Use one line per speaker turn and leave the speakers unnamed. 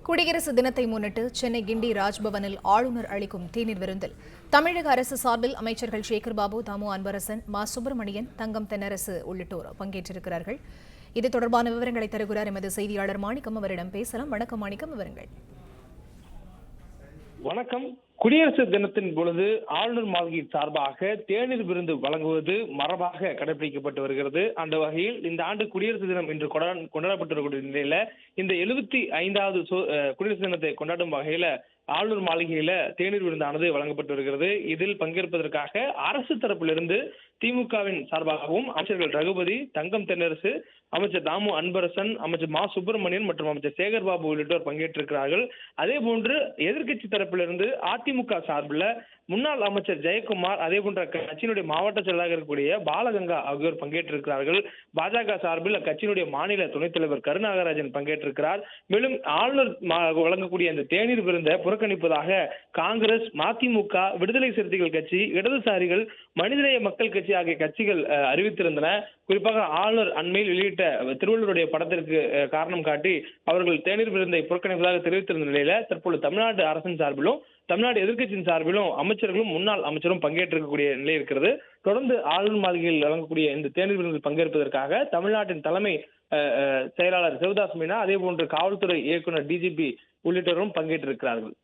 குடியரசு தினத்தை முன்னிட்டு சென்னை கிண்டி ராஜ்பவனில் ஆளுநர் அளிக்கும் தேநீர் விருந்தில் தமிழக அரசு சார்பில் அமைச்சர்கள் சேகர்பாபு, தாமு அன்பரசன், மா சுப்பிரமணியன், தங்கம் தென்னரசு உள்ளிட்டோர் பங்கேற்றிருக்கிறார்கள். இது தொடர்பான விவரங்களை தருகிறார் எமது செய்தியாளர் மாணிக்கம். அவரிடம் பேசலாம். வணக்கம் மாணிக்கம், விவரங்கள்.
வணக்கம். குடியரசு தினத்தின் பொழுது ஆளுநர் மாளிகையின் சார்பாக தேநீர் விருந்து வழங்குவது மரபாக கடைபிடிக்கப்பட்டு வருகிறது. அந்த வகையில் இந்த ஆண்டு குடியரசு தினம் இன்று கொண்டாடப்பட்டிருக்கிற நிலையில இந்த 75வது குடியரசு தினத்தை கொண்டாடும் வகையில ஆளுநர் மாளிகையில தேநீர் விருந்தானது வழங்கப்பட்டு வருகிறது. இதில் பங்கேற்பதற்காக அரசு தரப்பிலிருந்து திமுகவின் சார்பாகவும் அமைச்சர்கள் ரகுபதி, தங்கம் தென்னரசு, அமைச்சர் தாமு அன்பரசன், அமைச்சர் மா சுப்பிரமணியன் மற்றும் அமைச்சர் சேகர்பாபு உள்ளிட்டோர் பங்கேற்றிருக்கிறார்கள். அதே போன்று எதிர்க்கட்சி தரப்பிலிருந்து அதிமுக சார்பில் முன்னாள் அமைச்சர் ஜெயக்குமார், அதே போன்ற கட்சியினுடைய மாவட்ட செயலாளர் இருக்கக்கூடிய பாலகங்கா ஆகியோர் பங்கேற்றிருக்கிறார்கள். பாஜக சார்பில் அக்கட்சியினுடைய மாநில துணைத் தலைவர் கருநாகராஜன் பங்கேற்றிருக்கிறார். மேலும் ஆளுநர் வழங்கக்கூடிய இந்த தேநீர் விருந்தை புறக்கணிப்பதாக காங்கிரஸ், மதிமுக, விடுதலை சிறுத்தைகள் கட்சி, இடதுசாரிகள், மனிதநேய மக்கள் கட்சி ஆகிய கட்சிகள் அறிவித்திருந்தன. குறிப்பாக ஆளுநர் அண்மையில் வெளியிட்ட திருவள்ளுவருடைய படத்திற்கு காரணம் காட்டி அவர்கள் தேநீர் விருந்தை புறக்கணிப்பதாக தெரிவித்திருந்த நிலையில தற்போது தமிழ்நாடு அரசின் சார்பிலும் தமிழ்நாடு எதிர்க்கட்சியின் சார்பிலும் அமைச்சர்களும் முன்னாள் அமைச்சரும் பங்கேற்றிருக்கக்கூடிய நிலை இருக்கிறது. தொடர்ந்து ஆளுநர் மாளிகையில் வழங்கக்கூடிய இந்த தேநீர் விருந்தில் பங்கேற்பதற்காக தமிழ்நாட்டின் தலைமை செயலாளர் சிவதாஸ் மீனா, அதே போன்று காவல்துறை இயக்குநர் டிஜிபி உள்ளிட்டோரும் பங்கேற்றிருக்கிறார்கள்.